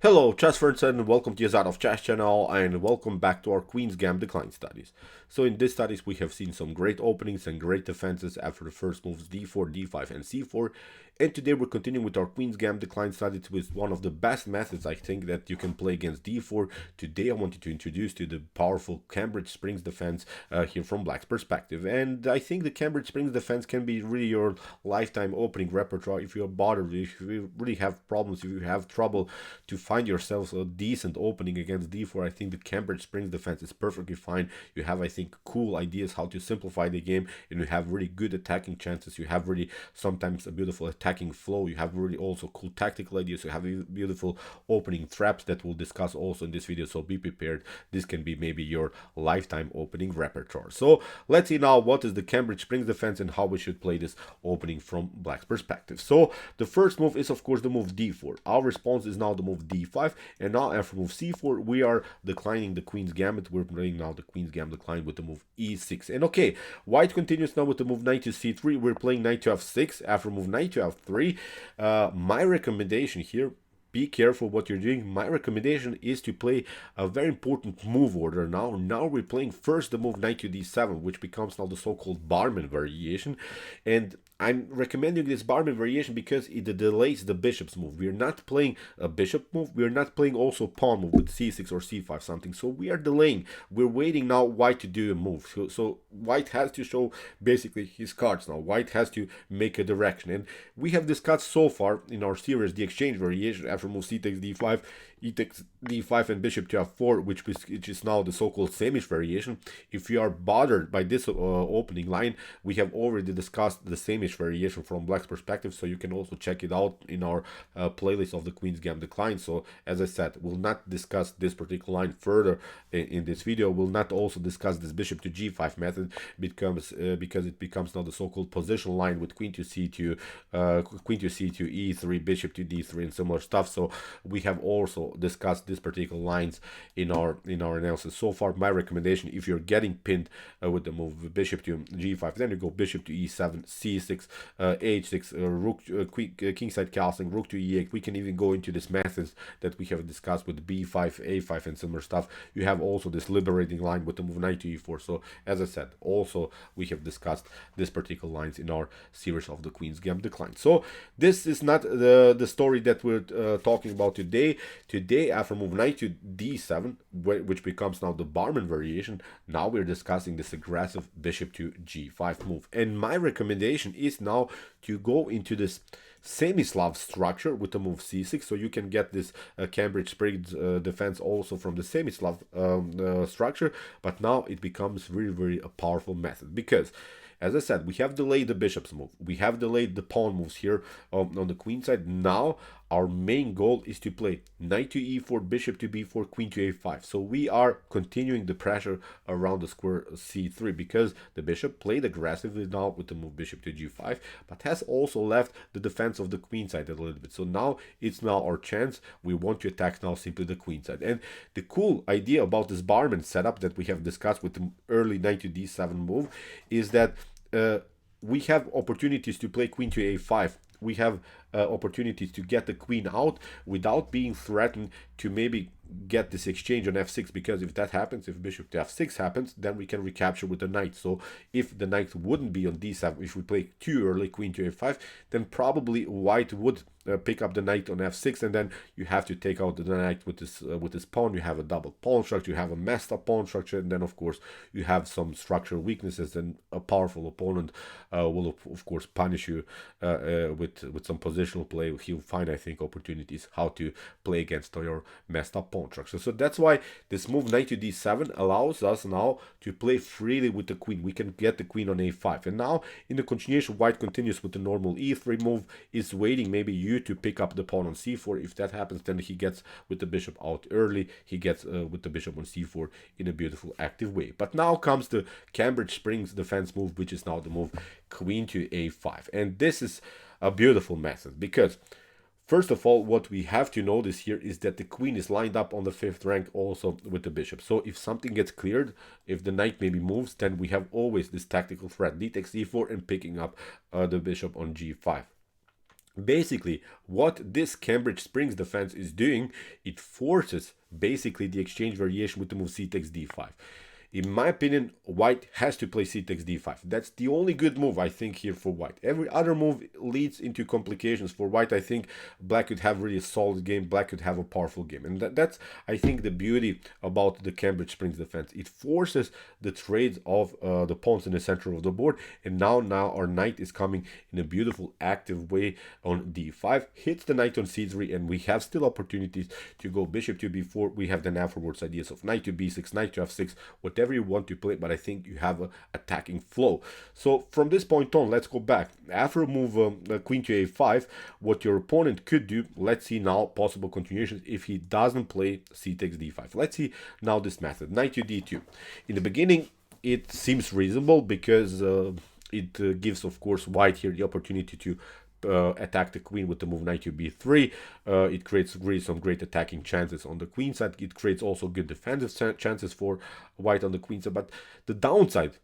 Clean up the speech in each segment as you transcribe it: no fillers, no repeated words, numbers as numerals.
Hello, chess friends, and welcome to Jozarov chess channel, and welcome back to our Queen's Gambit decline studies. So in these studies, we have seen some great openings and great defenses after the first moves d4, d5, and c4. And today we're continuing with our Queen's Gambit decline studies with one of the best methods I think that you can play against d4. Today I wanted to introduce to the powerful Cambridge Springs defense here from Black's perspective. And I think the Cambridge Springs defense can be really your lifetime opening repertoire if you're bothered, if you really have problems, if you have trouble to find yourselves a decent opening against d4. I think the Cambridge Springs defense is perfectly fine. You have, I think, cool ideas how to simplify the game, and you have really good attacking chances. You have really sometimes a beautiful attacking flow. You have really also cool tactical ideas. You have beautiful opening traps that we'll discuss also in this video, so be prepared. This can be maybe your lifetime opening repertoire. So let's see now what is the Cambridge Springs defense and how we should play this opening from Black's perspective. So the first move is of course the move d4. Our response is now the move d5, and now after move c4 we are declining the Queen's Gambit. We're playing now the Queen's Gambit decline with the move e6. And okay, white continues now with the move knight to c3. We're playing knight to f6 after move knight to f3. My recommendation here, be careful what you're doing. My recommendation is to play a very important move order now. Now we're playing first the move knight to d7, which becomes now the so-called Barman variation. And I'm recommending this Barman variation because it delays the bishop's move. We're not playing a bishop move. We're not playing also pawn move with c6 or c5 something. So we are delaying. We're waiting now white to do a move. So white has to show basically his cards now. White has to make a direction. And we have discussed so far in our series the exchange variation after move c takes d5, e takes d5, and bishop to f4, which is now the so-called same-ish variation. If you are bothered by this opening line, we have already discussed the same-ish variation from Black's perspective, so you can also check it out in our playlist of the Queen's Gambit decline. So as I said, we'll not discuss this particular line further in this video. We'll not also discuss this bishop to g5 method because it becomes now the so-called positional line with queen to c2, e3, bishop to d3, and similar stuff. So we have also discussed these particular lines in our analysis so far. My recommendation, if you're getting pinned with the move bishop to g5, then you go bishop to e7, c6, h6, rook, kingside castling, rook to e8. We can even go into these methods that we have discussed with b5, a5, and similar stuff. You have also this liberating line with the move knight to e4. So as I said, also we have discussed this particular lines in our series of the Queen's Gambit decline. So this is not the story that we're talking about today. Today, after move knight to d7, which becomes now the Barman variation, now we're discussing this aggressive bishop to g5 move. And my recommendation is now to go into this Smyslov structure with the move c6, so you can get this Cambridge Springs defense also from the Smyslov structure. But now it becomes very a powerful method because, as I said, we have delayed the bishop's move. We have delayed the pawn moves here on the queen side. Now our main goal is to play knight to e4, bishop to b4, queen to a5. So we are continuing the pressure around the square c3 because the bishop played aggressively now with the move bishop to g5, but has also left the defense of the queen side a little bit. So now it's now our chance. We want to attack now simply the queen side. And the cool idea about this Barman setup that we have discussed with the early knight to d7 move is that we have opportunities to play queen to a5. We have opportunities to get the queen out without being threatened to maybe get this exchange on f6, because if that happens, if bishop to f6 happens, then we can recapture with the knight. So if the knight wouldn't be on d7, if we play too early queen to a5, then probably white would pick up the knight on f6, and then you have to take out the knight with this pawn. You have a double pawn structure, you have a messed up pawn structure, and then of course you have some structural weaknesses, and a powerful opponent will of course punish you with some positional play. He'll find, I think, opportunities how to play against your messed up pawn structure. So that's why this move knight to d7 allows us now to play freely with the queen. We can get the queen on a5, and now in the continuation, white continues with the normal e3 move, is waiting maybe you to pick up the pawn on c4. If that happens, then he gets with the bishop out early. He gets with the bishop on c4 in a beautiful active way. But now comes the Cambridge Springs defense move, which is now the move queen to a5. And this is a beautiful method because, first of all, what we have to notice here is that the queen is lined up on the 5th rank also with the bishop. So if something gets cleared, if the knight maybe moves, then we have always this tactical threat, d takes e4 and picking up the bishop on g5. Basically, what this Cambridge Springs defense is doing, it forces basically the exchange variation with the move c takes d5. In my opinion, white has to play c takes d5. That's the only good move, I think, here for white. Every other move leads into complications for white. I think black could have really a solid game. Black could have a powerful game. And that's, I think, the beauty about the Cambridge Springs defense. It forces the trades of the pawns in the center of the board. And now our knight is coming in a beautiful, active way on d5. Hits the knight on c3, and we have still opportunities to go bishop to b4. We have then afterwards ideas of knight to b6, knight to f6, whatever you want to play, but I think you have an attacking flow. So from this point on, let's go back. After a move queen to a5, what your opponent could do, let's see now possible continuations if he doesn't play c takes d5. Let's see now this method, knight to d2. In the beginning, it seems reasonable because it gives, of course, white here the opportunity to attack the queen with the move knight to b3. It creates really some great attacking chances on the queen side. It creates also good defensive chances for white on the queen side. But the downside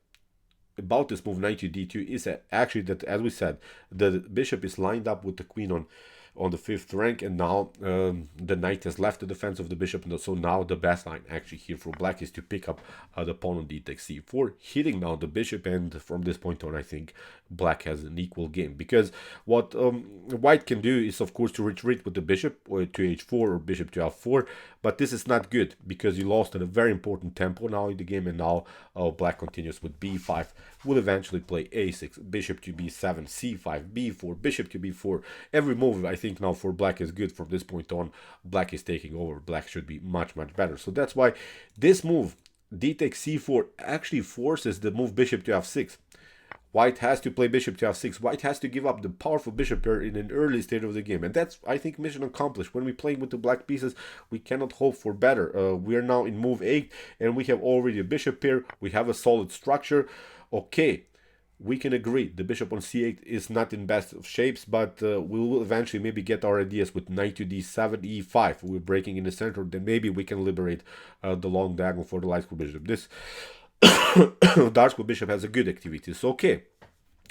about this move knight to d2 is actually that, as we said, the bishop is lined up with the queen on the 5th rank, and now the knight has left the defense of the bishop, and so now the best line actually here for black is to pick up the pawn on d takes c4, hitting now the bishop, and from this point on I think black has an equal game, because what white can do is of course to retreat with the bishop or to h4 or bishop to f4, but this is not good because you lost at a very important tempo now in the game, and now black continues with b5, will eventually play a6, bishop to b7, c5, b4, bishop to b4. Every move I think now for black is good. From this point on, black is taking over. Black should be much better. So that's why this move d takes c4 actually forces the move bishop to f6. White has to play bishop to f6. White has to give up the powerful bishop pair in an early stage of the game. And that's, I think, mission accomplished. When we play with the black pieces, we cannot hope for better. We are now in move 8, and we have already a bishop pair. We have a solid structure. Okay, we can agree the bishop on c8 is not in best of shapes, but we will eventually maybe get our ideas with knight to d7, e5. We're breaking in the center, then maybe we can liberate the long diagonal for the light square bishop. This dark square bishop has a good activity. So okay,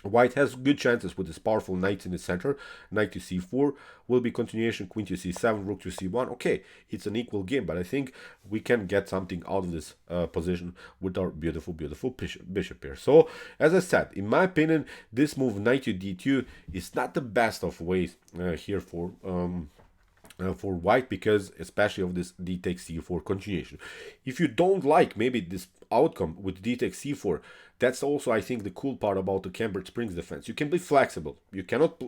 white has good chances with his powerful knights in the center. Knight to c4 will be continuation, queen to c7, rook to c1. Okay, it's an equal game, but I think we can get something out of this position with our beautiful bishop pair. So, as I said, in my opinion, this move knight to d2 is not the best of ways here for white, because especially of this d takes c4 continuation. If you don't like maybe this outcome with d takes c4, that's also, I think, the cool part about the Cambridge Springs defense. You can be flexible. You cannot,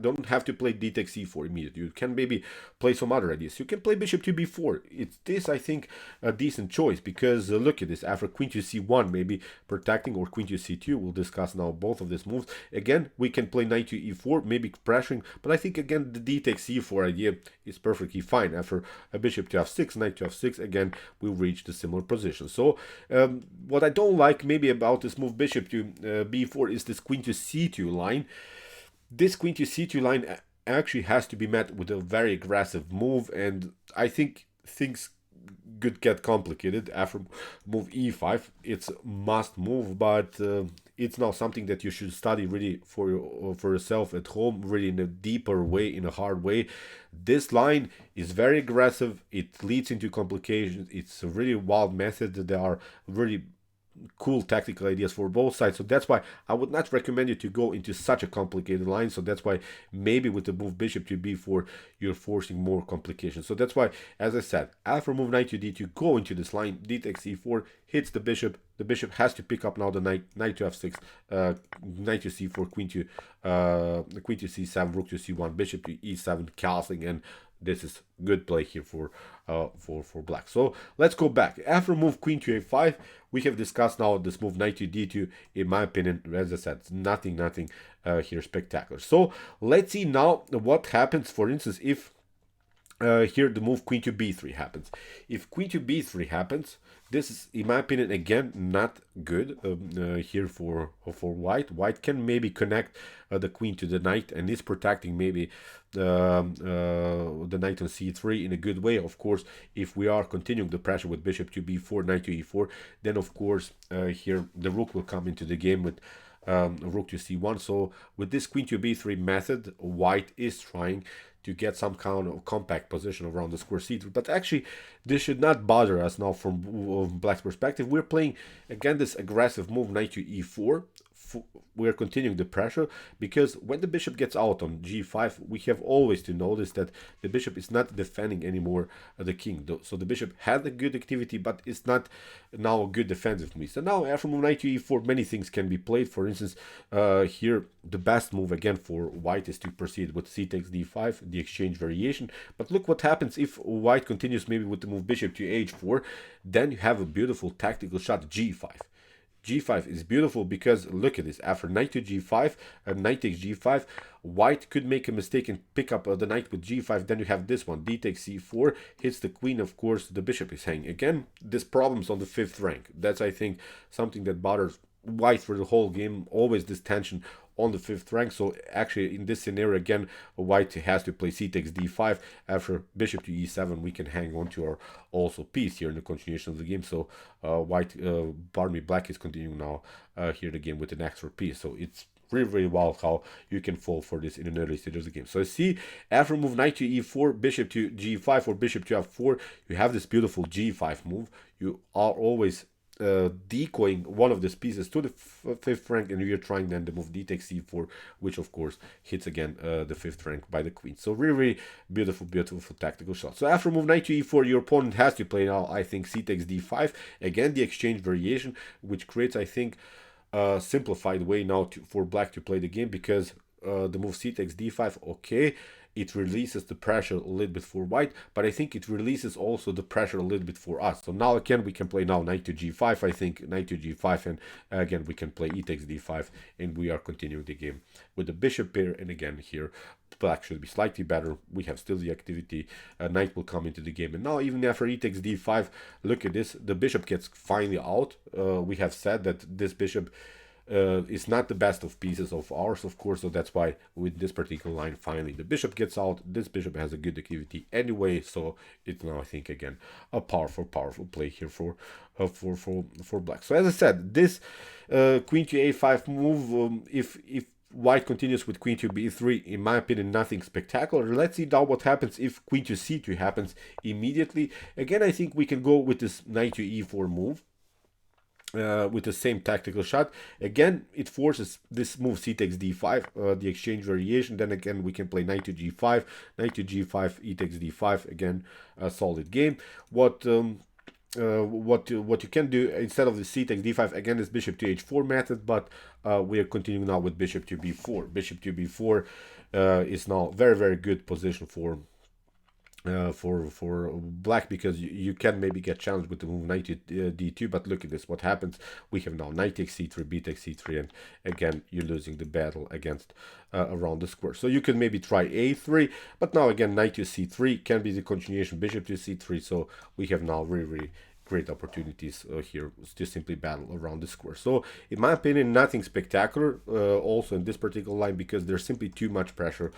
don't have to play d takes c4 immediately. You can maybe play some other ideas. You can play bishop to b4. It's this, I think, a decent choice, because look at this. After queen to c1, maybe protecting, or queen to c2, we'll discuss now both of these moves. Again, we can play knight to e4, maybe pressuring, but I think again the d takes c4 idea is perfectly fine. After a bishop to f6, knight to f6, again we'll reach the similar position. So what I don't like maybe about this move bishop to b4 is this queen to c2 line. This queen to c2 line actually has to be met with a very aggressive move, and I think things could get complicated after move e5. It's a must move, but it's now something that you should study really for yourself at home, really in a deeper way, in a hard way. This line is very aggressive. It leads into complications. It's a really wild method. There are really cool tactical ideas for both sides. So that's why I would not recommend you to go into such a complicated line. So that's why maybe with the move bishop to b4, you're forcing more complications. So that's why, as I said, after move knight to d2, go into this line, d takes e4, hits the bishop. The bishop has to pick up now the knight to f6, knight to c4, queen to c7, rook to c1, bishop to e7, castling, and this is good play here for black. So let's go back. After move queen to a5, we have discussed now this move knight to d2. In my opinion, as I said, nothing here spectacular. So let's see now what happens. For instance, if here the move queen to b3 happens. If queen to b3 happens, this is, in my opinion, again not good here for white. White can maybe connect the queen to the knight, and is protecting maybe the knight on c3 in a good way. Of course, if we are continuing the pressure with bishop to b4, knight to e4, then of course here the rook will come into the game with rook to c1. So with this queen to b3 method, white is trying to get some kind of compact position around the square c3. But actually, this should not bother us now from black's perspective. We're playing, again, this aggressive move, knight to e4. We're continuing the pressure, because when the bishop gets out on g5, we have always to notice that the bishop is not defending anymore the king. So the bishop had a good activity, but it's not now a good defensive move. So now after move knight to e4, many things can be played. For instance, here the best move again for white is to proceed with c takes d5, the exchange variation. But look what happens if white continues maybe with the move bishop to h4. Then you have a beautiful tactical shot, g5. G5 is beautiful because look at this. After knight to g5 and knight takes g5, white could make a mistake and pick up the knight with g5. Then you have this one, d takes c4, hits the queen. Of course, the bishop is hanging. Again, this problem's on the 5th rank. That's, I think, something that bothers white for the whole game. Always this tension on the 5th rank. So actually in this scenario, again, white has to play c takes d5. After bishop to e7, we can hang on to our also piece here in the continuation of the game. So black is continuing now here the game with an extra piece. So it's really wild how you can fall for this in an early stage of the game. So see, after move knight to e4, bishop to g5 or bishop to f4, you have this beautiful g5 move. You are always decoying one of these pieces to the 5th rank, and you're trying then to move d takes c4, which of course hits again the 5th rank by the queen. So really beautiful tactical shot. So after move knight to e4, your opponent has to play now, I think, c takes d5, again the exchange variation, which creates, I think, a simplified way now for black to play the game, because the move c takes d5, okay, it releases the pressure a little bit for white, but I think it releases also the pressure a little bit for us. So now again we can play now knight to g5, I think, knight to g5, and again we can play e takes d5, and we are continuing the game with the bishop pair. And again here black should be slightly better. We have still the activity. Knight will come into the game, and now even after e takes d5, look at this, the bishop gets finally out. We have said that this bishop is not the best of pieces of ours, of course, so that's why with this particular line finally the bishop gets out. This bishop has a good activity anyway, so it's now, I think, again a powerful play here for black. So as I said, this queen to a5 move, if white continues with queen to b3, in my opinion, nothing spectacular. Let's see now what happens if queen to c2 happens immediately. Again, I think we can go with this knight to e4 move. With the same tactical shot. Again, it forces this move c takes d5, the exchange variation. Then again we can play knight to g5, knight to g5, e takes d5. Again, a solid game. What you can do instead of the c takes d5, again, is bishop to h4 method, but we are continuing now with bishop to b4. Bishop to b4 is now very good position for black, because you can maybe get challenged with the move knight to d2. But look at this, what happens. We have now knight takes c3, b takes c3, and again you're losing the battle against around the square. So you can maybe try a3, but now again knight to c3 can be the continuation, bishop to c3. So we have now really great opportunities here to simply battle around the square. So in my opinion, nothing spectacular also in this particular line, because there's simply too much pressure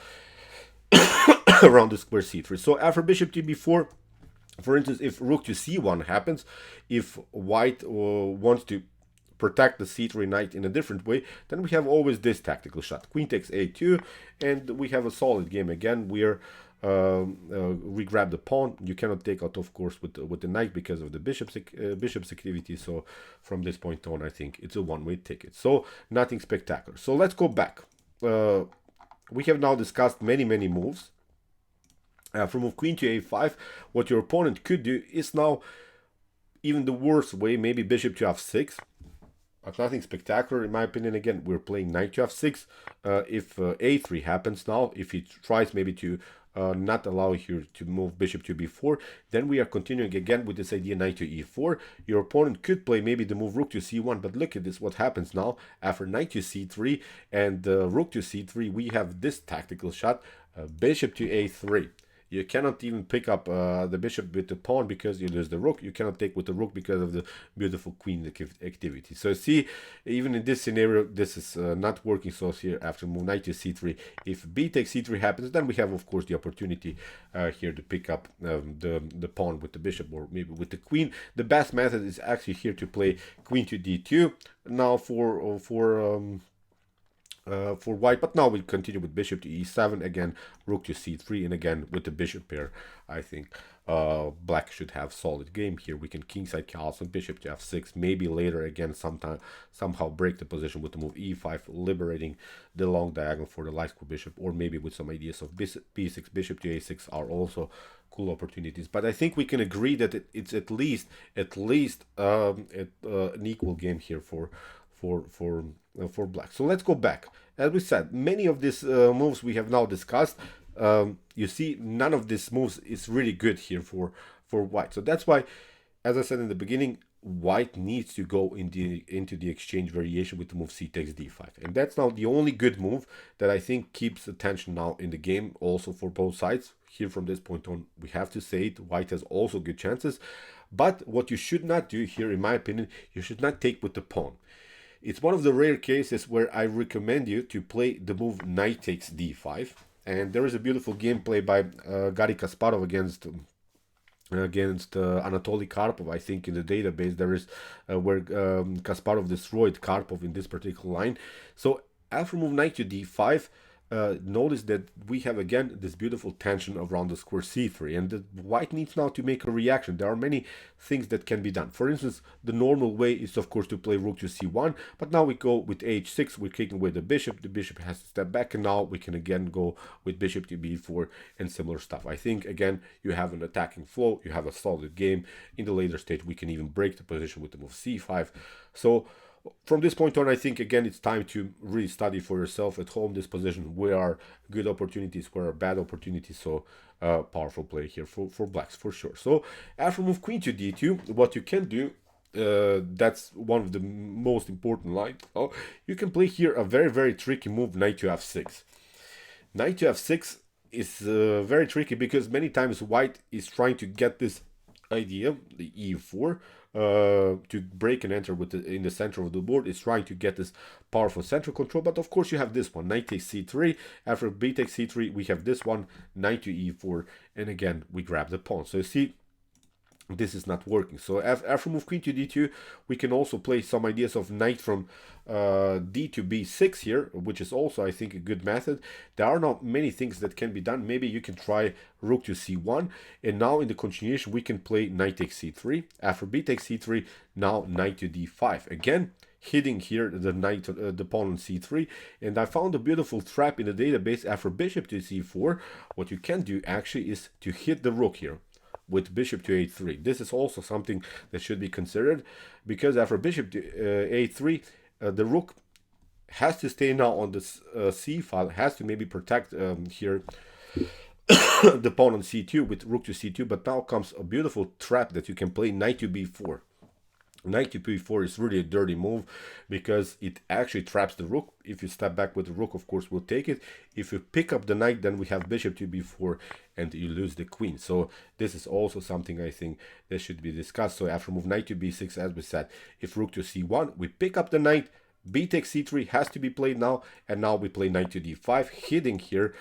around the square c3. So after bishop to b4, for instance, if rook to c1 happens, if white wants to protect the c3 knight in a different way, then we have always this tactical shot, queen takes a2, and we have a solid game. Again, we grab the pawn. You cannot take out, of course, with the knight because of the bishop's activity. So from this point on, I think it's a one-way ticket. So nothing spectacular. So let's go back. We have now discussed many moves. From move queen to a5, what your opponent could do is now even the worst way, maybe bishop to f6. But nothing spectacular in my opinion. Again, we're playing knight to f6. If a3 happens now, if he tries maybe to not allow here to move bishop to b4, then we are continuing again with this idea knight to e4. Your opponent could play maybe the move rook to c1, but look at this, what happens now after knight to c3 and rook to c3. We have this tactical shot, bishop to a3. You cannot even pick up the bishop with the pawn because you lose the rook. You cannot take with the rook because of the beautiful queen activity. So see, even in this scenario, this is not working. So here after move knight to c3, if b takes c3 happens, then we have, of course, the opportunity here to pick up the pawn with the bishop or maybe with the queen. The best method is actually here to play queen to d2. Now for for white. But now we continue with bishop to e7, again rook to c3, and again with the bishop pair. I think black should have solid game here. We can kingside Carlsen, bishop to f6, maybe later again somehow break the position with the move e5, liberating the long diagonal for the light square bishop, or maybe with some ideas of b6, bishop to a6 are also cool opportunities. But I think we can agree that it's at least an equal game here for black. So let's go back. As we said, many of these moves we have now discussed. You see, none of these moves is really good here for white. So that's why, as I said in the beginning, white needs to go into the exchange variation with the move c takes d5, and that's now the only good move that I think keeps attention now in the game, also for both sides. Here from this point on, we have to say it, white has also good chances, but what you should not do here, in my opinion, you should not take with the pawn. It's one of the rare cases where I recommend you to play the move knight takes d5, and there is a beautiful gameplay by Garry Kasparov against Anatoly Karpov. I think in the database there is where Kasparov destroyed Karpov in this particular line. So after move knight to d5, notice that we have again this beautiful tension around the square c3, and the white needs now to make a reaction. There are many things that can be done. For instance, the normal way is of course to play rook to c1, but now we go with h6, we're kicking away the bishop has to step back, and now we can again go with bishop to b4 and similar stuff. I think again you have an attacking flow, you have a solid game. In the later stage we can even break the position with the move c5. So from this point on, I think again it's time to really study for yourself at home this position. Where are good opportunities, where are bad opportunities? So powerful play here for blacks for sure. So after move queen to d2, what you can do, that's one of the most important lines. Oh, you can play here a very tricky move, knight to f6. Knight to f6 is very tricky because many times white is trying to get this idea, the e4, to break and enter with in the center of the board, is trying to get this powerful central control. But of course you have this one, knight takes c3. After b takes c3, we have this one, knight to e4, and again we grab the pawn. So you see, this is not working. So after move queen to d2, we can also play some ideas of knight from d to b6 here, which is also I think a good method. There are not many things that can be done. Maybe you can try rook to c1, and now in the continuation we can play knight takes c3. After b takes c3, now knight to d5, again hitting here the knight, the pawn on c3. And I found a beautiful trap in the database. After bishop to c4, what you can do actually is to hit the rook here with bishop to a3. This is also something that should be considered, because after bishop to a3, the rook has to stay now on this c file, has to maybe protect here the pawn on c2 with rook to c2. But now comes a beautiful trap that you can play, knight to b4. Knight to b4 is really a dirty move because it actually traps the rook. If you step back with the rook, of course we'll take it. If you pick up the knight, then we have bishop to b4 and you lose the queen. So this is also something I think that should be discussed. So after move knight to b6, as we said, if rook to c1, we pick up the knight, b takes c3 has to be played now, and now we play knight to d5, hitting here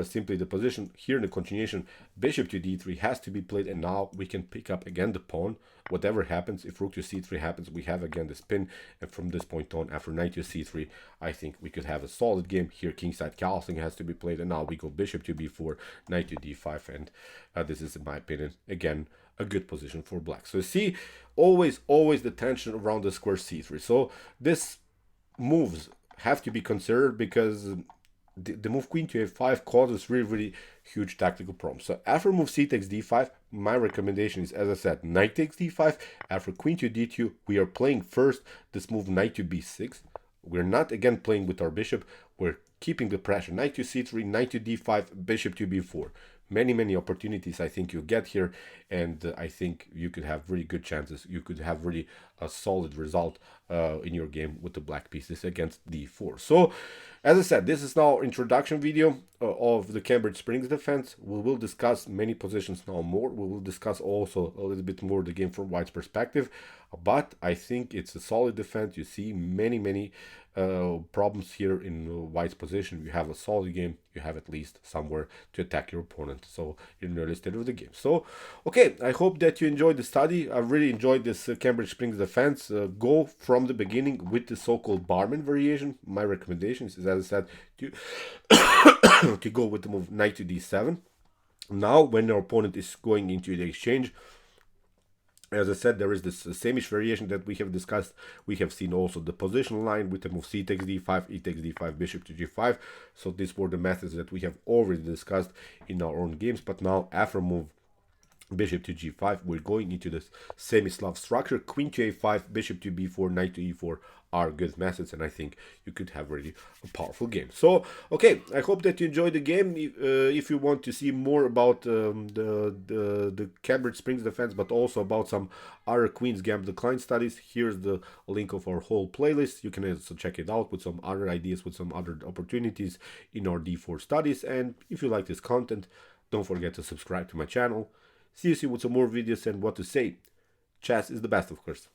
simply the position. Here in the continuation, bishop to d3 has to be played, and now we can pick up again the pawn. Whatever happens, if rook to c3 happens, we have again the spin, and from this point on, after knight to c3, I think we could have a solid game. Here kingside Carlsen has to be played, and now we go bishop to b4, knight to d5, and this is, in my opinion, again a good position for black. So you see, always the tension around the square c3. So this moves have to be considered, because the move queen to a5 causes really huge tactical problems. So after move c takes d5, my recommendation is, as I said, knight takes d5. After queen to d2, we are playing first this move knight to b6. We're not again playing with our bishop, we're keeping the pressure. Knight to c3, knight to d5, bishop to b4. Many opportunities I think you'll get here, and I think you could have really good chances. You could have really a solid result in your game with the black pieces against d4. So as I said, this is now introduction video of the Cambridge Springs defense. We will discuss many positions now more. We will discuss also a little bit more the game from white's perspective. But I think it's a solid defense. You see many problems here in White's position. You have a solid game. You have at least somewhere to attack your opponent. So in the early stage of the game. So okay, I hope that you enjoyed the study. I really enjoyed this Cambridge Springs defense. Go from the beginning with the so-called Barman variation. My recommendation is, as I said, to to go with the move knight to d7. Now, when your opponent is going into the exchange, as I said, there is this same-ish variation that we have discussed. We have seen also the position line with the move c takes d5, e takes d5, bishop to g5. So these were the methods that we have already discussed in our own games. But now, after move bishop to g5, we're going into this semi-Slav structure. Queen to a5, bishop to b4, knight to e4 are good methods, and I think you could have really a powerful game. So I hope that you enjoyed the game. If you want to see more about the Cambridge Springs defense, but also about some other Queen's Gambit decline studies, here's the link of our whole playlist. You can also check it out with some other ideas, with some other opportunities in our d4 studies. And if you like this content, don't forget to subscribe to my channel. See you soon with some more videos, and what to say. Chess is the best, of course.